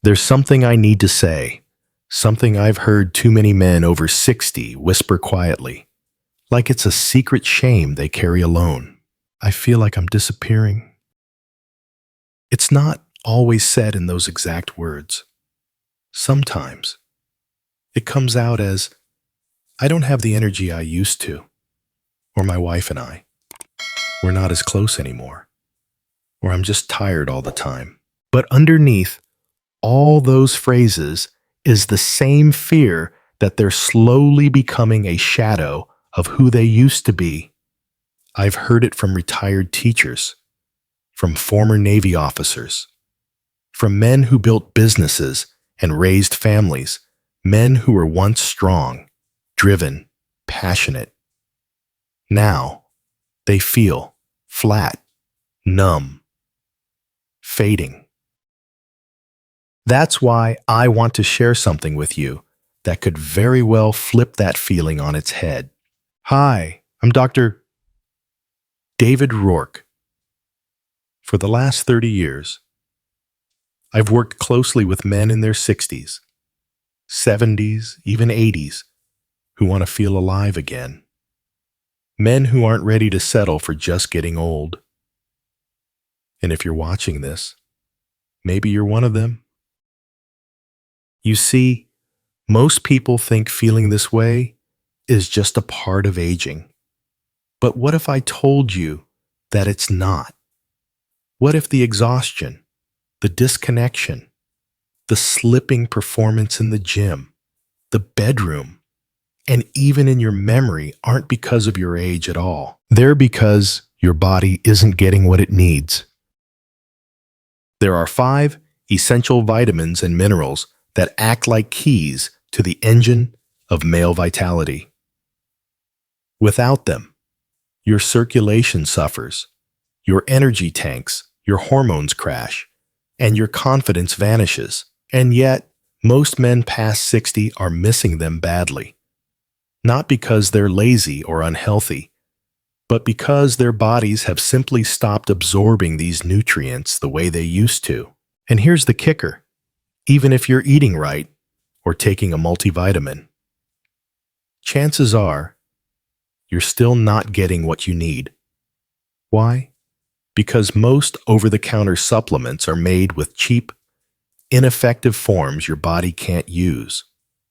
There's something I need to say, something I've heard too many men over 60 whisper quietly, like it's a secret shame they carry alone. I feel like I'm disappearing. It's not always said in those exact words. Sometimes it comes out as, I don't have the energy I used to, or my wife and I, we're not as close anymore, or I'm just tired all the time. But underneath all those phrases is the same fear that they're slowly becoming a shadow of who they used to be. I've heard it from retired teachers, from former Navy officers, from men who built businesses and raised families, men who were once strong, driven, passionate. Now, they feel flat, numb, fading. That's why I want to share something with you that could very well flip that feeling on its head. Hi, I'm Dr. David Rourke. For the last 30 years, I've worked closely with men in their 60s, 70s, even 80s, who want to feel alive again. Men who aren't ready to settle for just getting old. And if you're watching this, maybe you're one of them. You see, most people think feeling this way is just a part of aging. But what if I told you that it's not? What if the exhaustion, the disconnection, the slipping performance in the gym, the bedroom, and even in your memory aren't because of your age at all? They're because your body isn't getting what it needs. There are 5 essential vitamins and minerals that act like keys to the engine of male vitality. Without them, your circulation suffers, your energy tanks, your hormones crash, and your confidence vanishes. And yet, most men past 60 are missing them badly. Not because they're lazy or unhealthy, but because their bodies have simply stopped absorbing these nutrients the way they used to. And here's the kicker. Even if you're eating right or taking a multivitamin, chances are you're still not getting what you need. Why? Because most over-the-counter supplements are made with cheap, ineffective forms your body can't use.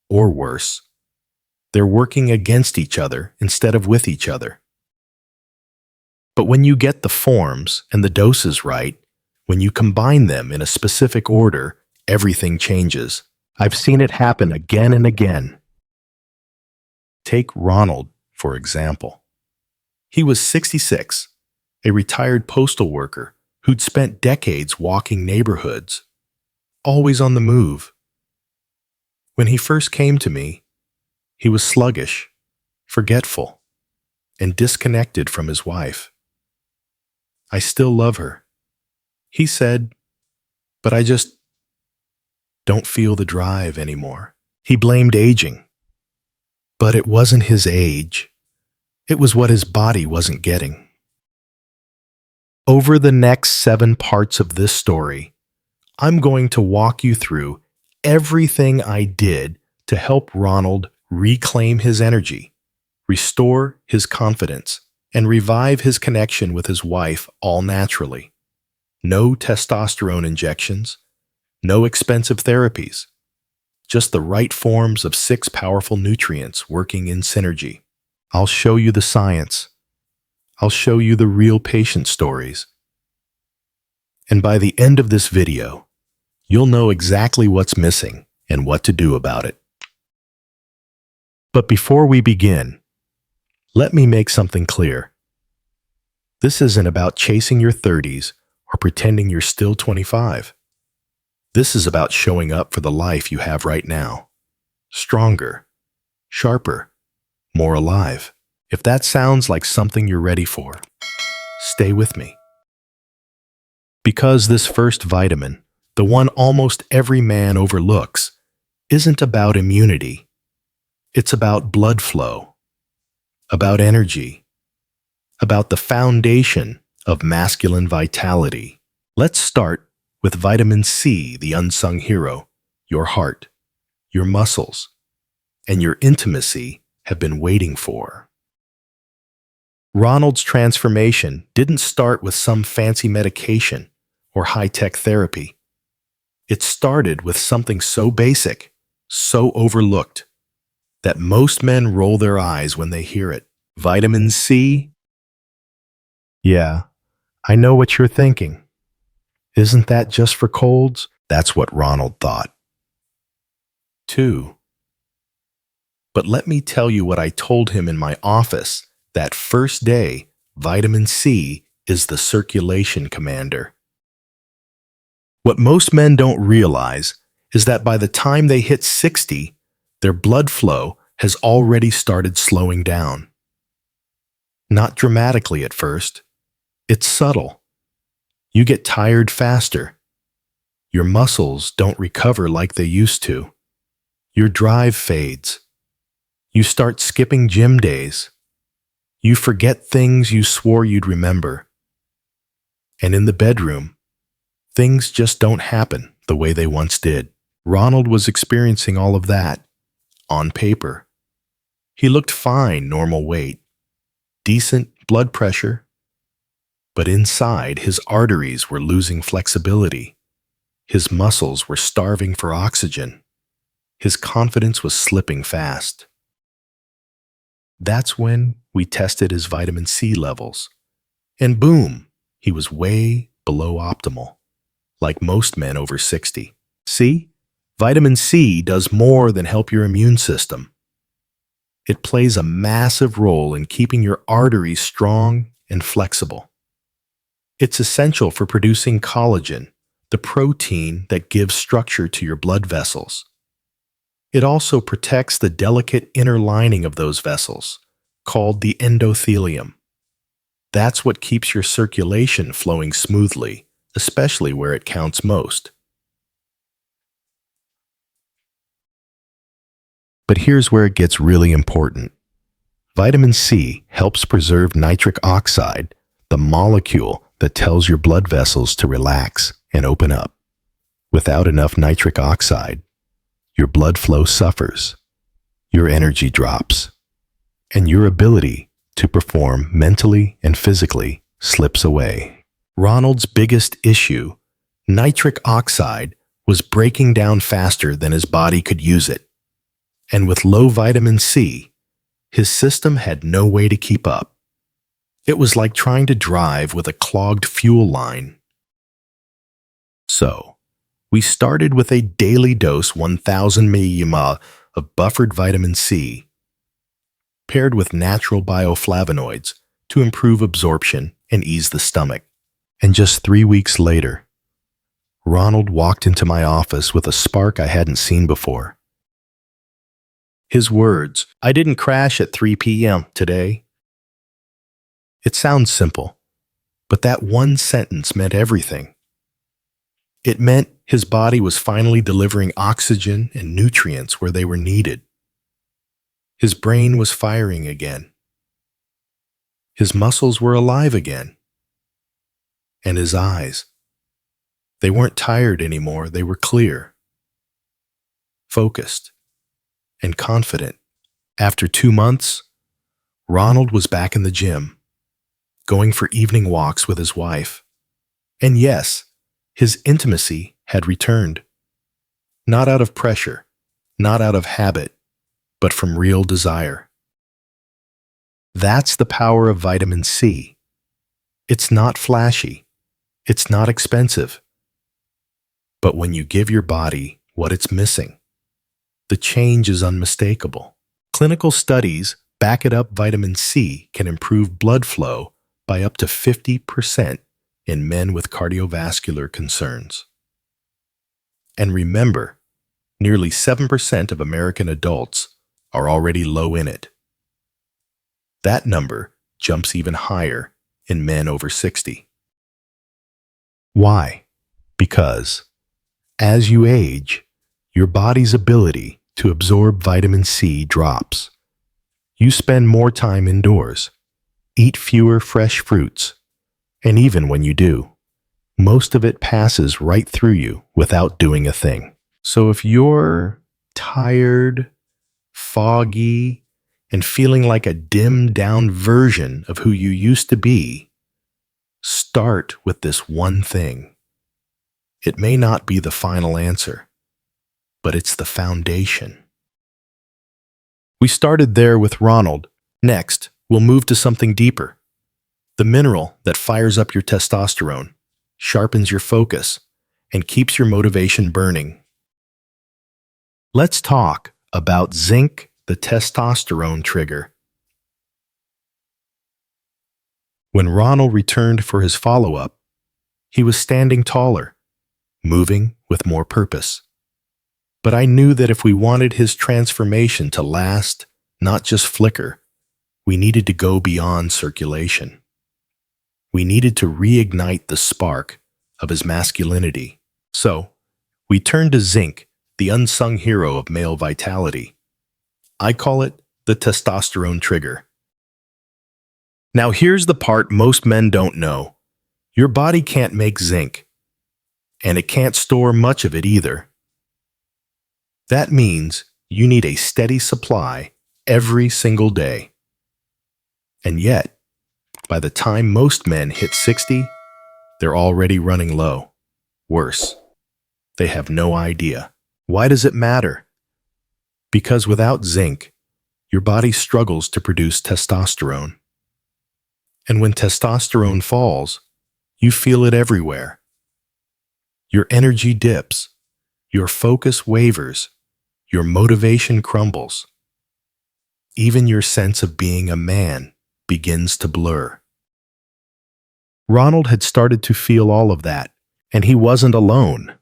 Or worse, they're working against each other instead of with each other. But when you get the forms and the doses right, when you combine them in a specific order, everything changes. I've seen it happen again and again. Take Ronald, for example. He was 66, a retired postal worker who'd spent decades walking neighborhoods, always on the move. When he first came to me, he was sluggish, forgetful, and disconnected from his wife. I still love her, he said, but I just don't feel the drive anymore. He blamed aging. But it wasn't his age. It was what his body wasn't getting. Over the next 7 parts of this story, I'm going to walk you through everything I did to help Ronald reclaim his energy, restore his confidence, and revive his connection with his wife all naturally. No testosterone injections, no expensive therapies, just the right forms of 6 powerful nutrients working in synergy. I'll show you the science. I'll show you the real patient stories. And by the end of this video, you'll know exactly what's missing and what to do about it. But before we begin, let me make something clear. This isn't about chasing your 30s or pretending you're still 25. This is about showing up for the life you have right now. Stronger, sharper, more alive. If that sounds like something you're ready for, stay with me. Because this first vitamin, the one almost every man overlooks, isn't about immunity. It's about blood flow, about energy, about the foundation of masculine vitality. Let's start with vitamin C, the unsung hero, your heart, your muscles, and your intimacy have been waiting for. Ronald's transformation didn't start with some fancy medication or high-tech therapy. It started with something so basic, so overlooked, that most men roll their eyes when they hear it. Vitamin C? Yeah, I know what you're thinking. Isn't that just for colds? That's what Ronald thought. 2. But let me tell you what I told him in my office that first day. Vitamin C is the circulation commander. What most men don't realize is that by the time they hit 60, their blood flow has already started slowing down. Not dramatically at first. It's subtle. You get tired faster. Your muscles don't recover like they used to. Your drive fades. You start skipping gym days. You forget things you swore you'd remember. And in the bedroom, things just don't happen the way they once did. Ronald was experiencing all of that on paper. He looked fine, normal weight, decent blood pressure, but inside his arteries were losing flexibility. His muscles were starving for oxygen. His confidence was slipping fast. That's when we tested his vitamin C levels. And boom, he was way below optimal, like most men over 60. See, vitamin C does more than help your immune system. It plays a massive role in keeping your arteries strong and flexible. It's essential for producing collagen, the protein that gives structure to your blood vessels. It also protects the delicate inner lining of those vessels, called the endothelium. That's what keeps your circulation flowing smoothly, especially where it counts most. But here's where it gets really important. Vitamin C helps preserve nitric oxide, the molecule that tells your blood vessels to relax and open up. Without enough nitric oxide, your blood flow suffers, your energy drops, and your ability to perform mentally and physically slips away. Ronald's biggest issue, nitric oxide, was breaking down faster than his body could use it. And with low vitamin C, his system had no way to keep up. It was like trying to drive with a clogged fuel line. So, we started with a daily dose 1,000 mg of buffered vitamin C, paired with natural bioflavonoids to improve absorption and ease the stomach. And just 3 weeks later, Ronald walked into my office with a spark I hadn't seen before. His words, "I didn't crash at 3 p.m. today." It sounds simple, but that one sentence meant everything. It meant his body was finally delivering oxygen and nutrients where they were needed. His brain was firing again. His muscles were alive again. And his eyes, they weren't tired anymore, they were clear, focused, and confident. After 2 months, Ronald was back in the gym, going for evening walks with his wife. And yes, his intimacy had returned. Not out of pressure, not out of habit, but from real desire. That's the power of vitamin C. It's not flashy. It's not expensive. But when you give your body what it's missing, the change is unmistakable. Clinical studies back it up. Vitamin C can improve blood flow by up to 50% in men with cardiovascular concerns. And remember, nearly 7% of American adults are already low in it. That number jumps even higher in men over 60. Why? Because as you age, your body's ability to absorb vitamin C drops. You spend more time indoors, eat fewer fresh fruits, and even when you do, most of it passes right through you without doing a thing. So if you're tired, foggy, and feeling like a dimmed down version of who you used to be, start with this one thing. It may not be the final answer, but it's the foundation. We started there with Ronald. Next, we'll move to something deeper. The mineral that fires up your testosterone, sharpens your focus, and keeps your motivation burning. Let's talk about zinc, the testosterone trigger. When Ronald returned for his follow-up, he was standing taller, moving with more purpose. But I knew that if we wanted his transformation to last, not just flicker, we needed to go beyond circulation. We needed to reignite the spark of his masculinity. So, we turned to zinc, the unsung hero of male vitality. I call it the testosterone trigger. Now here's the part most men don't know. Your body can't make zinc, and it can't store much of it either. That means you need a steady supply every single day. And yet, by the time most men hit 60, they're already running low. Worse, they have no idea. Why does it matter? Because without zinc, your body struggles to produce testosterone. And when testosterone falls, you feel it everywhere. Your energy dips, your focus wavers, your motivation crumbles. Even your sense of being a man begins to blur. Ronald had started to feel all of that, and he wasn't alone.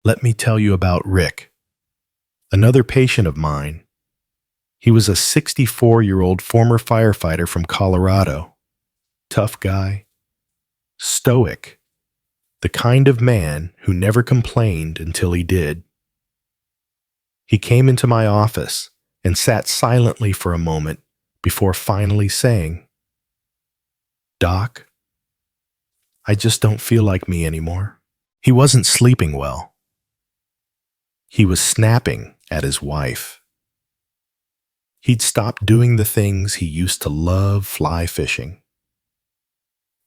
Let me tell you about Rick, another patient of mine. He was a 64-year-old former firefighter from Colorado. Tough guy, stoic, the kind of man who never complained until he did. He came into my office and sat silently for a moment before finally saying, "Doc, I just don't feel like me anymore." He wasn't sleeping well. He was snapping at his wife. He'd stopped doing the things he used to love, fly fishing,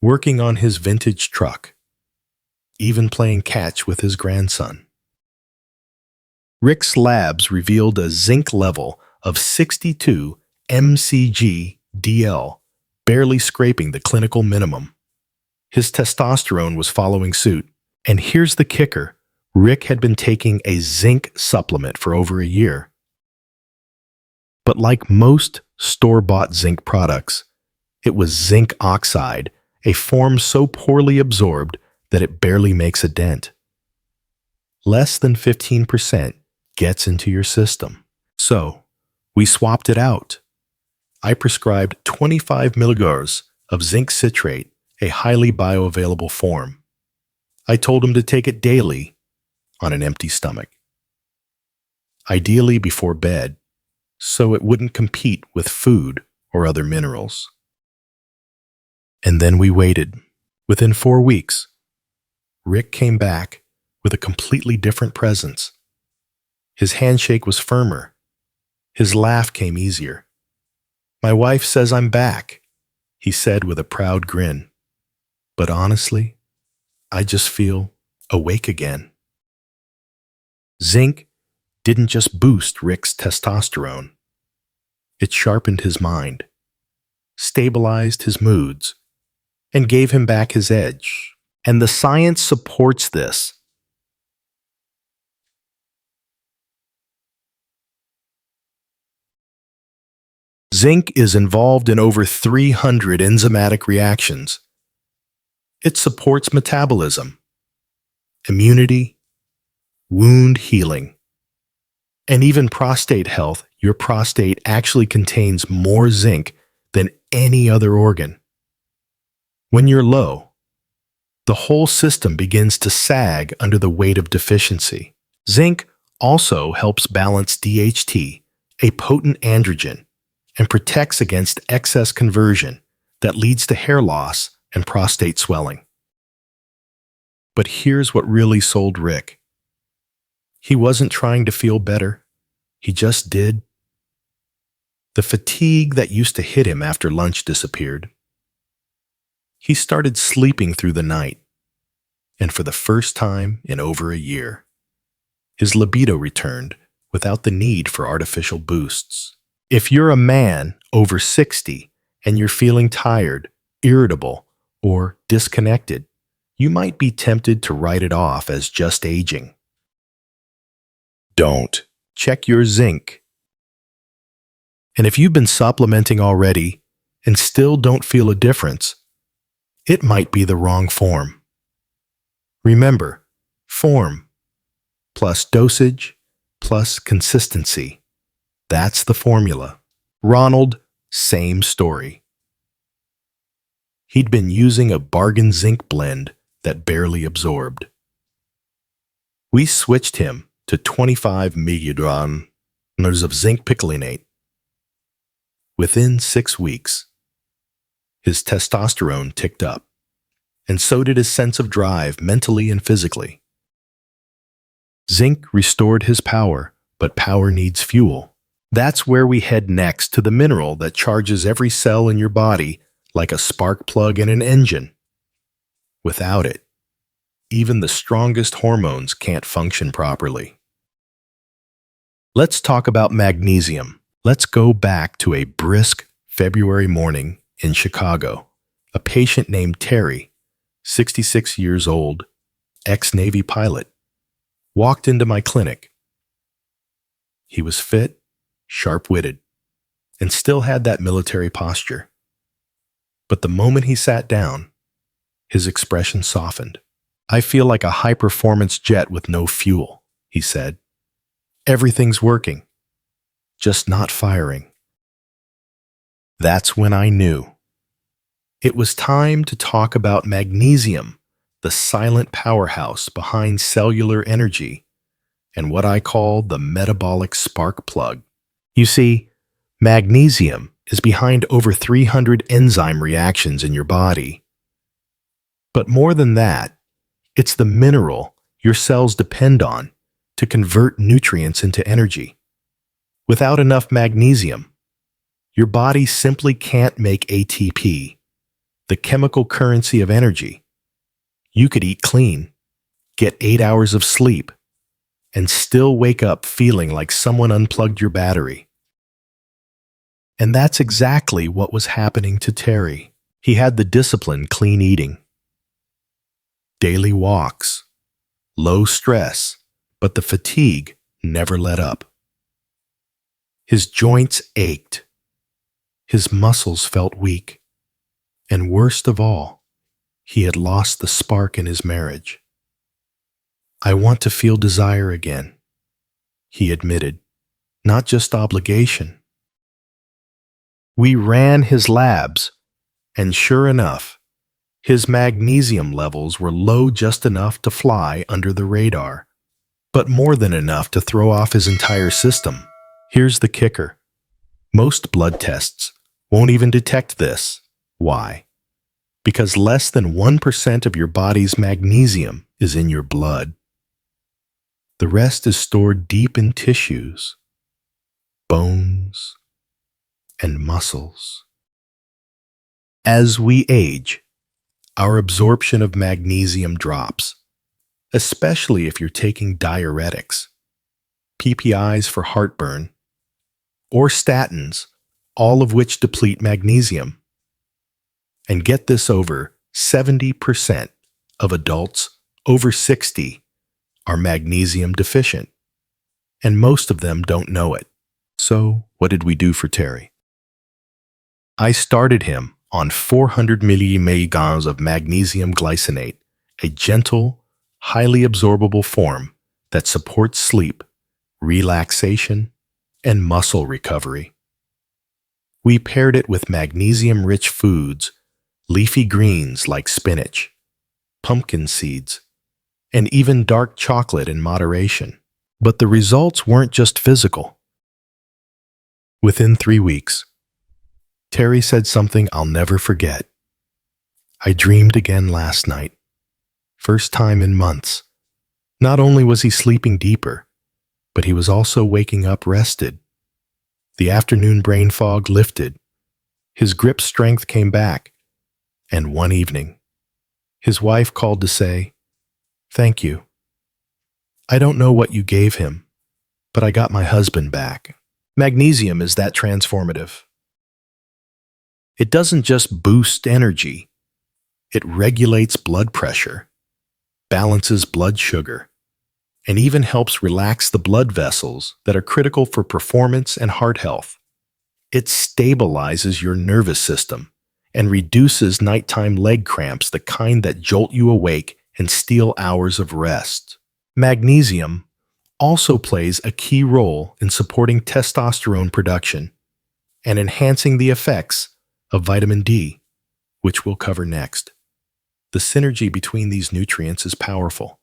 working on his vintage truck, even playing catch with his grandson. Rick's labs revealed a zinc level of 62 mcg/dl, barely scraping the clinical minimum. His testosterone was following suit. And here's the kicker. Rick had been taking a zinc supplement for over a year. But like most store-bought zinc products, it was zinc oxide, a form so poorly absorbed that it barely makes a dent. Less than 15% gets into your system. So, we swapped it out. I prescribed 25 milligrams of zinc citrate, a highly bioavailable form. I told him to take it daily on an empty stomach, ideally before bed, so it wouldn't compete with food or other minerals. And then we waited. Within 4 weeks, Rick came back with a completely different presence. His handshake was firmer. His laugh came easier. "My wife says I'm back," he said with a proud grin. "But honestly, I just feel awake again." Zinc didn't just boost Rick's testosterone. It sharpened his mind, stabilized his moods, and gave him back his edge. And the science supports this. Zinc is involved in over 300 enzymatic reactions. It supports metabolism, immunity, wound healing, and even prostate health. Your prostate actually contains more zinc than any other organ. When you're low, the whole system begins to sag under the weight of deficiency. Zinc also helps balance DHT, a potent androgen, and protects against excess conversion that leads to hair loss and prostate swelling. But here's what really sold Rick. He wasn't trying to feel better. He just did. The fatigue that used to hit him after lunch disappeared. He started sleeping through the night, and for the first time in over a year, his libido returned without the need for artificial boosts. If you're a man over 60 and you're feeling tired, irritable, or disconnected, you might be tempted to write it off as just aging. Don't. Check your zinc. And if you've been supplementing already and still don't feel a difference, it might be the wrong form. Remember, form plus dosage plus consistency. That's the formula. Ronald, same story. He'd been using a bargain zinc blend that barely absorbed. We switched him to 25 milligrams of zinc picolinate. Within 6 weeks, his testosterone ticked up, and so did his sense of drive mentally and physically. Zinc restored his power, but power needs fuel. That's where we head next, to the mineral that charges every cell in your body like a spark plug in an engine. Without it, even the strongest hormones can't function properly. Let's talk about magnesium. Let's go back to a brisk February morning in Chicago. A patient named Terry, 66 years old, ex-Navy pilot, walked into my clinic. He was fit, sharp-witted, and still had that military posture. But the moment he sat down, his expression softened. "I feel like a high-performance jet with no fuel," he said. "Everything's working, just not firing." That's when I knew. It was time to talk about magnesium, the silent powerhouse behind cellular energy, and what I call the metabolic spark plug. You see, magnesium is behind over 300 enzyme reactions in your body. But more than that, it's the mineral your cells depend on to convert nutrients into energy. Without enough magnesium, your body simply can't make ATP, the chemical currency of energy. You could eat clean, get 8 hours of sleep, and still wake up feeling like someone unplugged your battery. And that's exactly what was happening to Terry. He had the discipline, clean eating, daily walks, low stress, but the fatigue never let up. His joints ached. His muscles felt weak. And worst of all, he had lost the spark in his marriage. "I want to feel desire again," he admitted, "not just obligation." We ran his labs, and sure enough, his magnesium levels were low, just enough to fly under the radar, but more than enough to throw off his entire system. Here's the kicker. Most blood tests won't even detect this. Why? Because less than 1% of your body's magnesium is in your blood. The rest is stored deep in tissues, bones, and muscles. As we age, our absorption of magnesium drops, especially if you're taking diuretics, PPIs for heartburn, or statins, all of which deplete magnesium. And get this, over 70% of adults over 60 are magnesium deficient, and most of them don't know it. So, what did we do for Terry? I started him on 400 milligrams of magnesium glycinate, a gentle, highly absorbable form that supports sleep, relaxation, and muscle recovery. We paired it with magnesium-rich foods, leafy greens like spinach, pumpkin seeds, and even dark chocolate in moderation. But the results weren't just physical. Within 3 weeks, Terry said something I'll never forget. "I dreamed again last night. First time in months. Not only was he sleeping deeper, but he was also waking up rested. The afternoon brain fog lifted. His grip strength came back. And one evening, his wife called to say, "Thank you. I don't know what you gave him, but I got my husband back." Magnesium is that transformative. It doesn't just boost energy, it regulates blood pressure, balances blood sugar, and even helps relax the blood vessels that are critical for performance and heart health. It stabilizes your nervous system and reduces nighttime leg cramps, the kind that jolt you awake and steal hours of rest. Magnesium also plays a key role in supporting testosterone production and enhancing the effects of vitamin D, which we'll cover next. The synergy between these nutrients is powerful,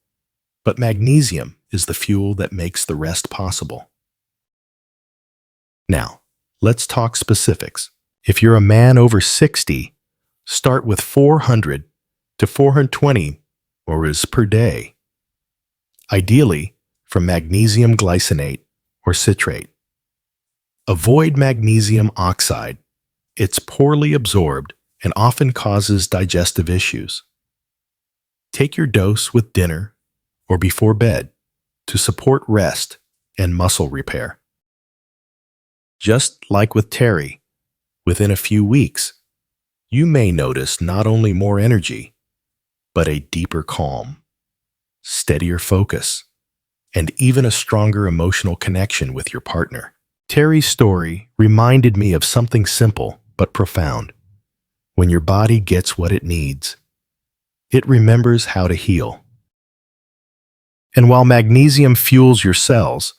but magnesium is the fuel that makes the rest possible. Now, let's talk specifics. If you're a man over 60, start with 400 to 420 mg per day. Ideally, from magnesium glycinate or citrate. Avoid magnesium oxide. It's poorly absorbed and often causes digestive issues. Take your dose with dinner or before bed to support rest and muscle repair. Just like with Terry, within a few weeks, you may notice not only more energy, but a deeper calm, steadier focus, and even a stronger emotional connection with your partner. Terry's story reminded me of something simple but profound. When your body gets what it needs, it remembers how to heal. And while magnesium fuels your cells,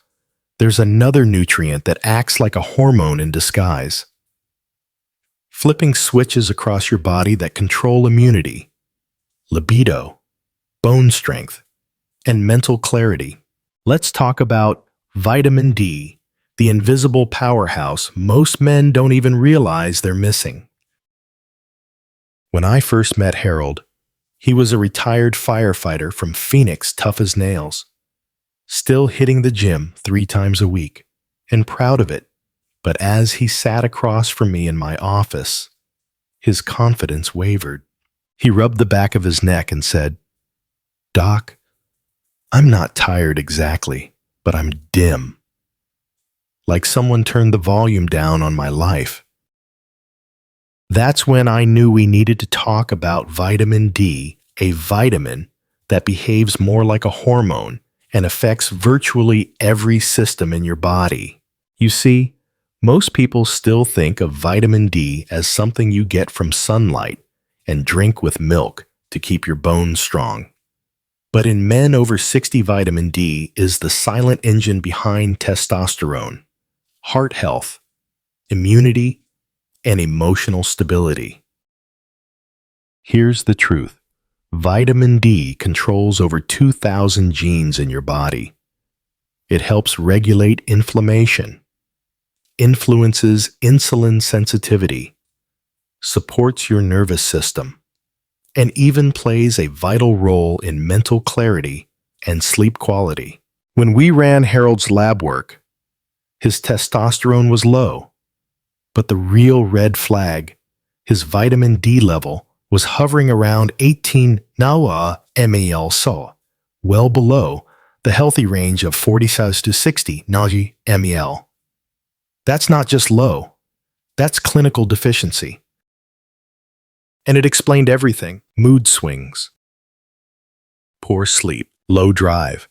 there's another nutrient that acts like a hormone in disguise, flipping switches across your body that control immunity, libido, bone strength, and mental clarity. Let's talk about vitamin D, the invisible powerhouse most men don't even realize they're missing. When I first met Harold, he was a retired firefighter from Phoenix, tough as nails, still hitting the gym 3 times a week, and proud of it. But as he sat across from me in my office, his confidence wavered. He rubbed the back of his neck and said, "Doc, I'm not tired exactly, but I'm dim. Like someone turned the volume down on my life." That's when I knew we needed to talk about vitamin D, a vitamin that behaves more like a hormone and affects virtually every system in your body. You see, most people still think of vitamin D as something you get from sunlight and drink with milk to keep your bones strong. But in men over 60, vitamin D is the silent engine behind testosterone, heart health, immunity, and emotional stability. Here's the truth. Vitamin D controls over 2,000 genes in your body. It helps regulate inflammation, influences insulin sensitivity, supports your nervous system, and even plays a vital role in mental clarity and sleep quality. When we ran Harold's lab work, his testosterone was low, but the real red flag, his vitamin D level, was hovering around 18 ml, well below the healthy range of 40 to 60 ml. That's not just low, that's clinical deficiency. And it explained everything: mood swings, poor sleep, low drive,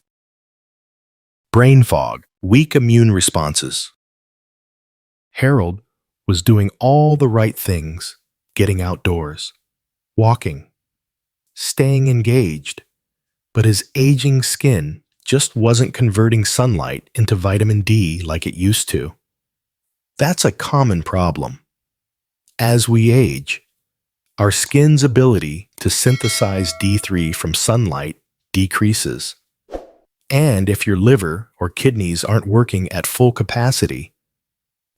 brain fog, weak immune responses. Harold was doing all the right things, getting outdoors, walking, staying engaged, but his aging skin just wasn't converting sunlight into vitamin D like it used to. That's a common problem. As we age, our skin's ability to synthesize D3 from sunlight decreases. And if your liver or kidneys aren't working at full capacity,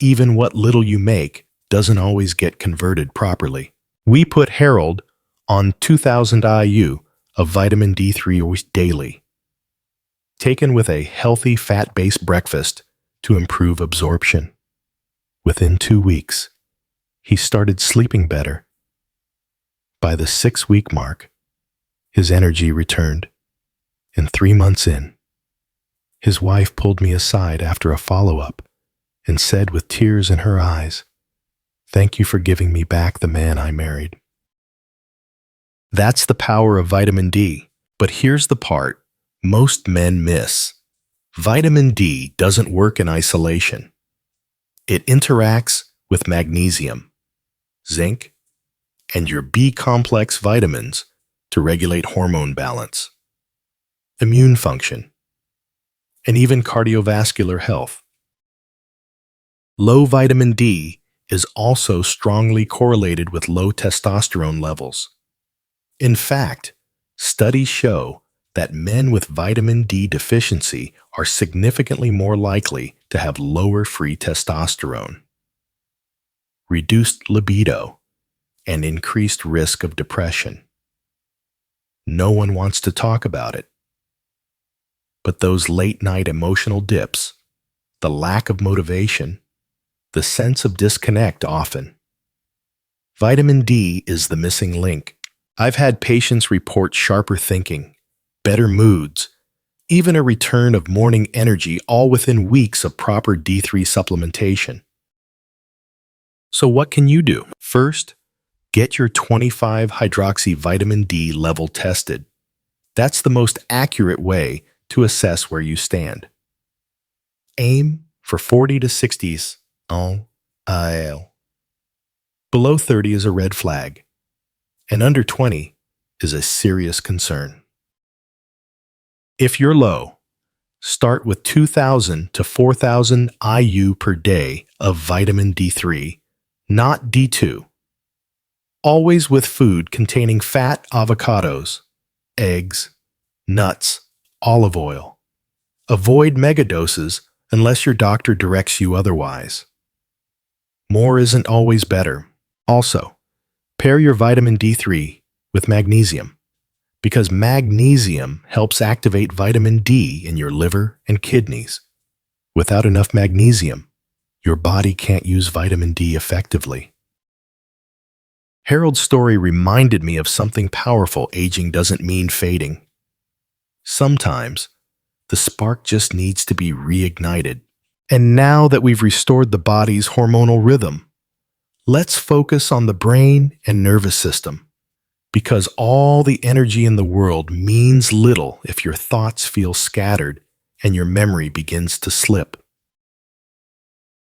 even what little you make doesn't always get converted properly. We put Harold on 2000 IU of vitamin D3 daily, taken with a healthy fat-based breakfast to improve absorption. Within 2 weeks, he started sleeping better. By the 6-week mark, his energy returned. And 3 months in, his wife pulled me aside after a follow-up and said with tears in her eyes, "Thank you for giving me back the man I married." That's the power of vitamin D. But here's the part most men miss. Vitamin D doesn't work in isolation. It interacts with magnesium, zinc, and your B-complex vitamins to regulate hormone balance, immune function, and even cardiovascular health. Low vitamin D is also strongly correlated with low testosterone levels. In fact, studies show that men with vitamin D deficiency are significantly more likely to have lower free testosterone, reduced libido, and increased risk of depression. No one wants to talk about it. But those late-night emotional dips, the lack of motivation, the sense of disconnect often. Vitamin D is the missing link. I've had patients report sharper thinking, better moods, even a return of morning energy, all within weeks of proper D3 supplementation. So what can you do? First, get your 25-hydroxy vitamin D level tested. That's the most accurate way to assess where you stand. Aim for 40 to 60s IL. Below 30 is a red flag, and under 20 is a serious concern. If you're low, start with 2,000 to 4,000 IU per day of vitamin D3, not D2. Always with food containing fat avocados, eggs, nuts, olive oil. Avoid megadoses unless your doctor directs you otherwise. More isn't always better. Also, pair your vitamin D3 with magnesium, because magnesium helps activate vitamin D in your liver and kidneys. Without enough magnesium, your body can't use vitamin D effectively. Harold's story reminded me of something powerful. Aging doesn't mean fading. Sometimes, the spark just needs to be reignited. And now that we've restored the body's hormonal rhythm, let's focus on the brain and nervous system. Because all the energy in the world means little if your thoughts feel scattered and your memory begins to slip.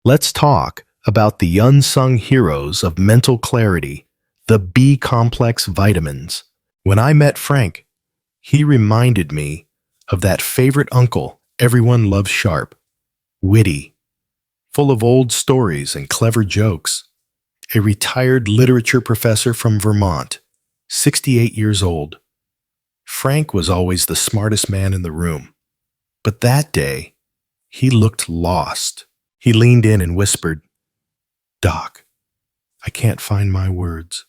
Let's talk about the unsung heroes of mental clarity, the B-complex vitamins. When I met Frank, he reminded me of that favorite uncle everyone loves, sharp, witty, full of old stories and clever jokes. A retired literature professor from Vermont, 68 years old. Frank was always the smartest man in the room. But that day, he looked lost. He leaned in and whispered, "Doc, I can't find my words.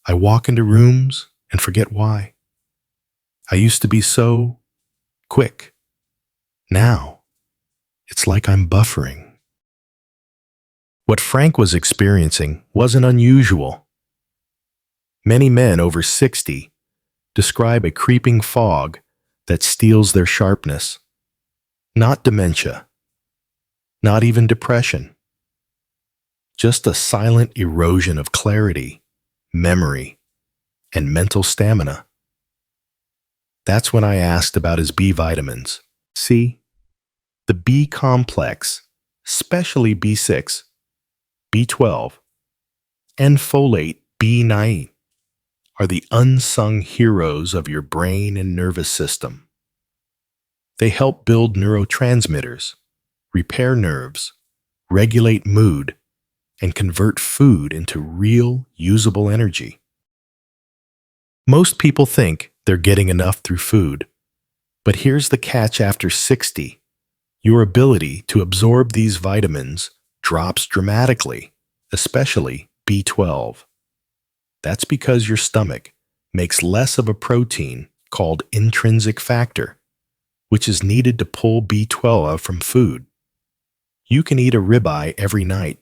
I walk into rooms and forget why. I used to be so quick. Now, it's like I'm buffering." What Frank was experiencing wasn't unusual. Many men over 60 describe a creeping fog that steals their sharpness. Not dementia, not even depression. Just a silent erosion of clarity, memory, and mental stamina. That's when I asked about his B vitamins. See, the B complex, especially B6, B12, and folate B9, are the unsung heroes of your brain and nervous system. They help build neurotransmitters, repair nerves, regulate mood, and convert food into real, usable energy. Most people think they're getting enough through food, but here's the catch: after 60, your ability to absorb these vitamins drops dramatically, especially B12. That's because your stomach makes less of a protein called intrinsic factor, which is needed to pull B12 from food. You can eat a ribeye every night,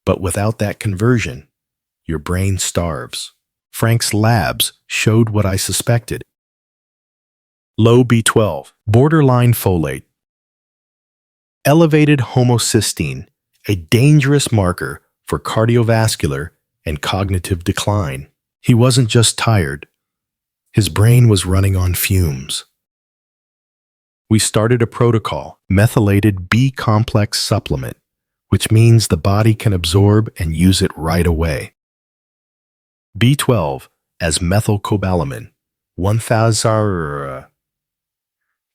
but without that conversion, your brain starves. Frank's labs showed what I suspected. Low B12, borderline folate, elevated homocysteine, a dangerous marker for cardiovascular and cognitive decline. He wasn't just tired. His brain was running on fumes. We started a protocol, methylated B-complex supplement, which means the body can absorb and use it right away. B12 as methylcobalamin, 1,000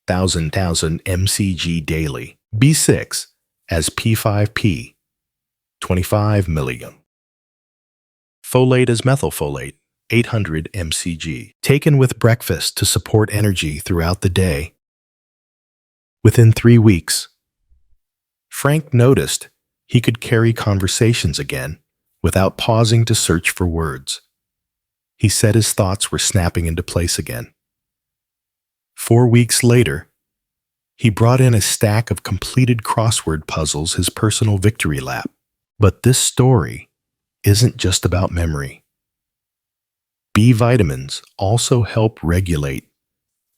mcg daily. B6 as P5P, 25 mg. Folate as methylfolate, 800 mcg, taken with breakfast to support energy throughout the day. Within 3 weeks, Frank noticed he could carry conversations again without pausing to search for words. He said his thoughts were snapping into place again. 4 weeks later, he brought in a stack of completed crossword puzzles, his personal victory lap. But this story isn't just about memory. B vitamins also help regulate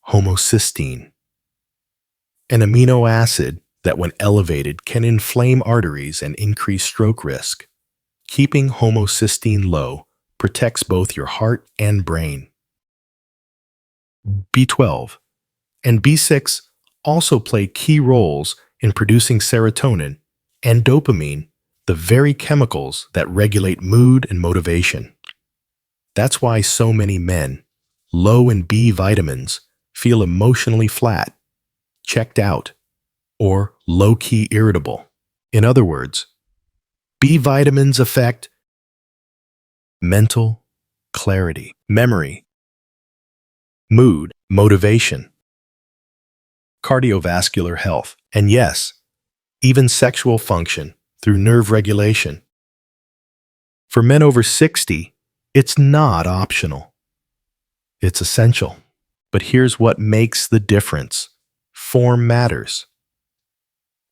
homocysteine, an amino acid that when elevated can inflame arteries and increase stroke risk. Keeping homocysteine low protects both your heart and brain. B12 and B6 also play key roles in producing serotonin and dopamine, the very chemicals that regulate mood and motivation. That's why so many men, low in B vitamins, feel emotionally flat, checked out, or low-key irritable. In other words, B vitamins affect mental clarity, memory, mood, motivation, cardiovascular health, and yes, even sexual function through nerve regulation. For men over 60, it's not optional. It's essential. But here's what makes the difference. Form matters.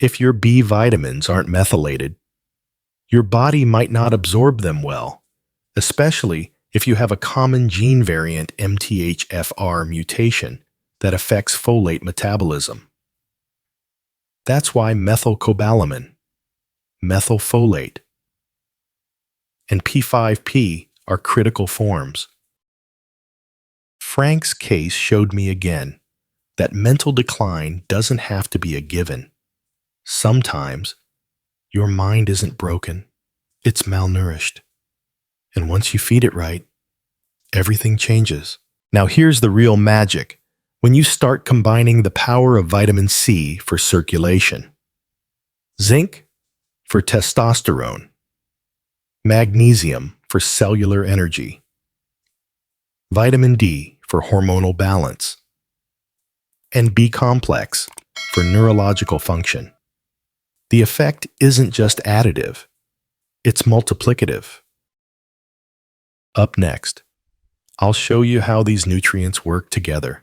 If your B vitamins aren't methylated, your body might not absorb them well, especially if you have a common gene variant MTHFR mutation that affects folate metabolism. That's why methylcobalamin, methylfolate, and P5P are critical forms. Frank's case showed me again that mental decline doesn't have to be a given. Sometimes your mind isn't broken, it's malnourished. And once you feed it right, everything changes. Now here's the real magic. When you start combining the power of vitamin C for circulation, zinc for testosterone, magnesium for cellular energy, vitamin D for hormonal balance, and B-complex for neurological function, the effect isn't just additive, it's multiplicative. Up next, I'll show you how these nutrients work together.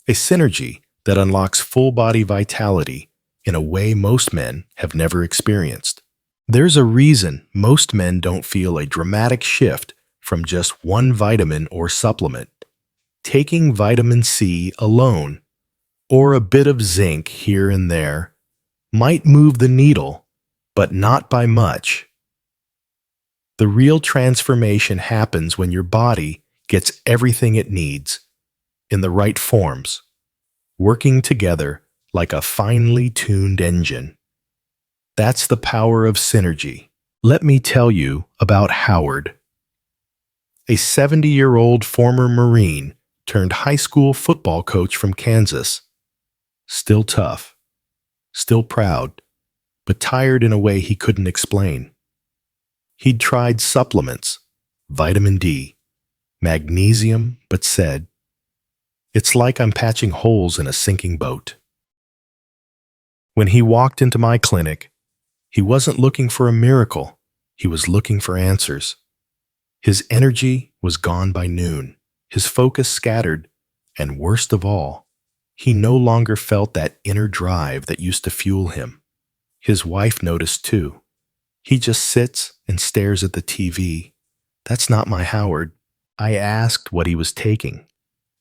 A synergy that unlocks full-body vitality in a way most men have never experienced. There's a reason most men don't feel a dramatic shift from just one vitamin or supplement. Taking vitamin C alone, or a bit of zinc here and there, might move the needle, but not by much. The real transformation happens when your body gets everything it needs in the right forms, working together like a finely tuned engine. That's the power of synergy. Let me tell you about Howard, a 70-year-old former Marine turned high school football coach from Kansas. Still tough, still proud, but tired in a way he couldn't explain. He'd tried supplements, vitamin D, magnesium, but said, "It's like I'm patching holes in a sinking boat." When he walked into my clinic, he wasn't looking for a miracle, he was looking for answers. His energy was gone by noon, his focus scattered, and worst of all, he no longer felt that inner drive that used to fuel him. His wife noticed too. He just sits and stares at the TV. That's not my Howard. I asked what he was taking,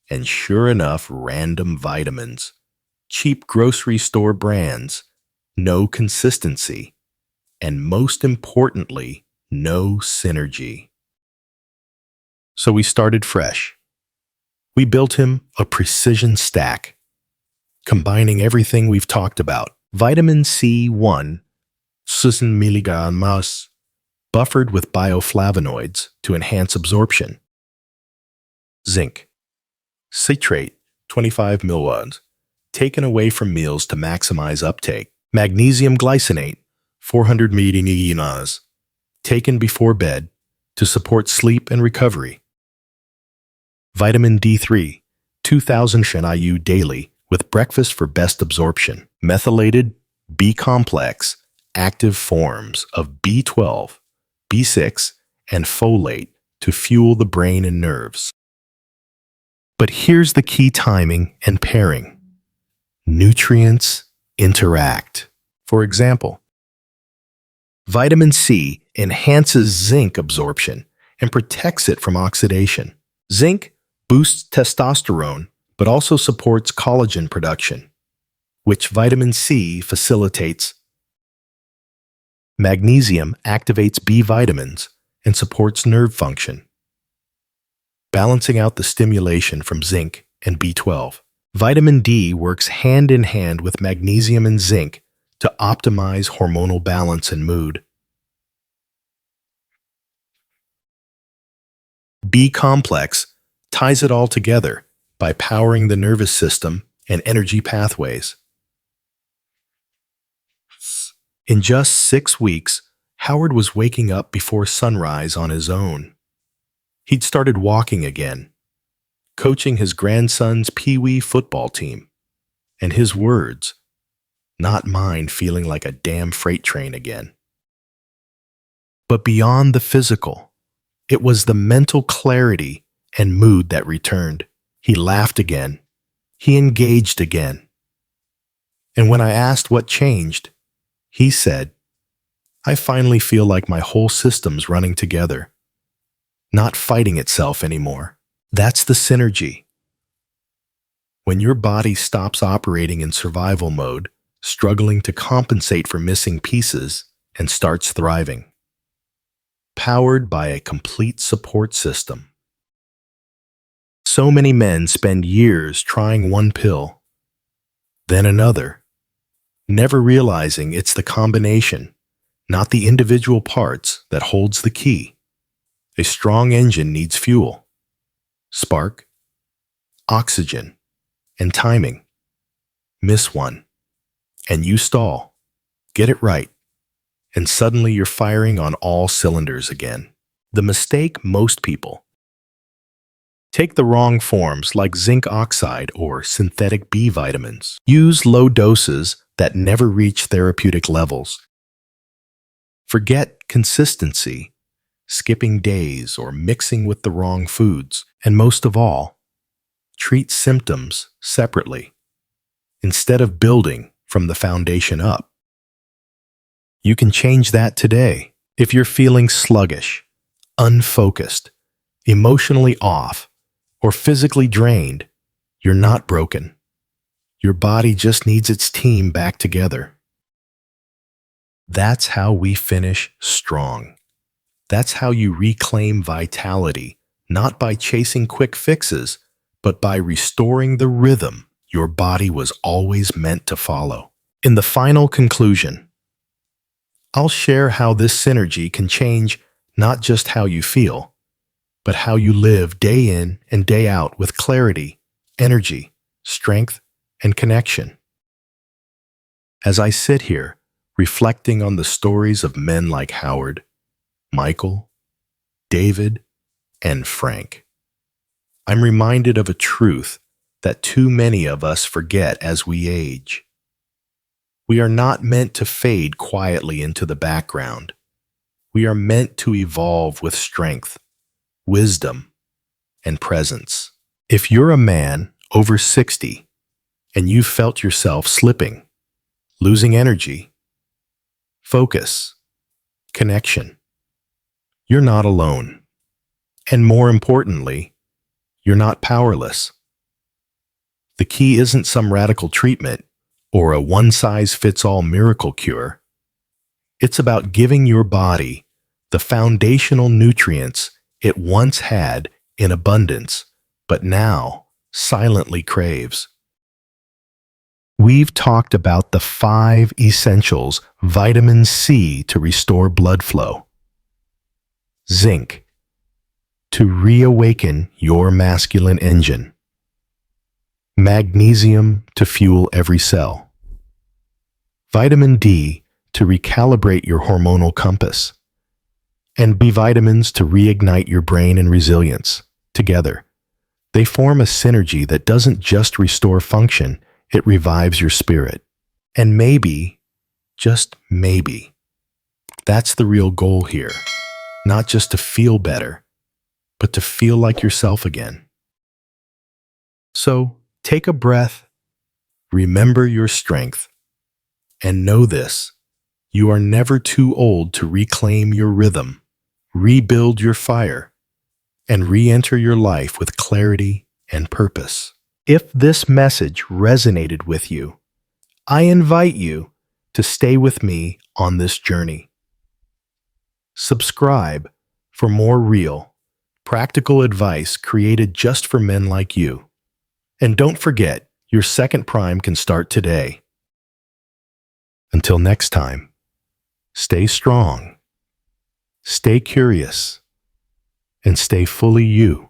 and sure enough, random vitamins, cheap grocery store brands, no consistency, and most importantly, no synergy. So we started fresh. We built him a precision stack, combining everything we've talked about. Vitamin C1, 6 milligrams, buffered with bioflavonoids to enhance absorption. Zinc, citrate, 25 milligrams, taken away from meals to maximize uptake. Magnesium glycinate, 400 milligrams, taken before bed to support sleep and recovery. Vitamin D3, 2000 IU daily with breakfast for best absorption. Methylated B-complex, active forms of B12, B6, and folate to fuel the brain and nerves. But here's the key: timing and pairing. Nutrients interact. For example, vitamin C enhances zinc absorption and protects it from oxidation. Zinc boosts testosterone, but also supports collagen production, which vitamin C facilitates. Magnesium activates B vitamins and supports nerve function, balancing out the stimulation from zinc and B12. Vitamin D works hand in hand with magnesium and zinc to optimize hormonal balance and mood. B-complex ties it all together by powering the nervous system and energy pathways. In just 6 weeks, Howard was waking up before sunrise on his own. He'd started walking again, coaching his grandson's Pee-wee football team, and his words, not mine, feeling like a damn freight train again. But beyond the physical, it was the mental clarity and mood that returned. He laughed again. He engaged again. And when I asked what changed, he said, I finally feel like my whole system's running together, not fighting itself anymore. That's the synergy. When your body stops operating in survival mode, struggling to compensate for missing pieces, and starts thriving. Powered by a complete support system. So many men spend years trying one pill, then another, never realizing it's the combination, not the individual parts, that holds the key. A strong engine needs fuel, spark, oxygen, and timing. Miss one, and you stall. Get it right, and suddenly you're firing on all cylinders again. The mistake most people take: the wrong forms like zinc oxide or synthetic B vitamins. Use low doses that never reach therapeutic levels. Forget consistency, skipping days or mixing with the wrong foods. And most of all, treat symptoms separately, instead of building from the foundation up. You can change that today. If you're feeling sluggish, unfocused, emotionally off, or physically drained, you're not broken. Your body just needs its team back together. That's how we finish strong. That's how you reclaim vitality, not by chasing quick fixes, but by restoring the rhythm your body was always meant to follow. In the final conclusion, I'll share how this synergy can change not just how you feel, but how you live day in and day out with clarity, energy, strength, and connection. As I sit here, reflecting on the stories of men like Howard, Michael, David, and Frank, I'm reminded of a truth that too many of us forget as we age. We are not meant to fade quietly into the background. We are meant to evolve with strength, wisdom, and presence. If you're a man over 60 and you felt yourself slipping, losing energy, focus, connection, you're not alone. And more importantly, you're not powerless. The key isn't some radical treatment or a one-size-fits-all miracle cure. It's about giving your body the foundational nutrients it once had in abundance, but now silently craves. We've talked about the 5 essentials: vitamin C to restore blood flow, zinc to reawaken your masculine engine, magnesium to fuel every cell, vitamin D to recalibrate your hormonal compass, and B vitamins to reignite your brain and resilience. Together, they form a synergy that doesn't just restore function, it revives your spirit. And maybe, just maybe, that's the real goal here. Not just to feel better, but to feel like yourself again. So, take a breath, remember your strength, and know this: you are never too old to reclaim your rhythm, rebuild your fire, and re-enter your life with clarity and purpose. If this message resonated with you, I invite you to stay with me on this journey. Subscribe for more real, practical advice created just for men like you. And don't forget, your second prime can start today. Until next time, stay strong, stay curious, and stay fully you.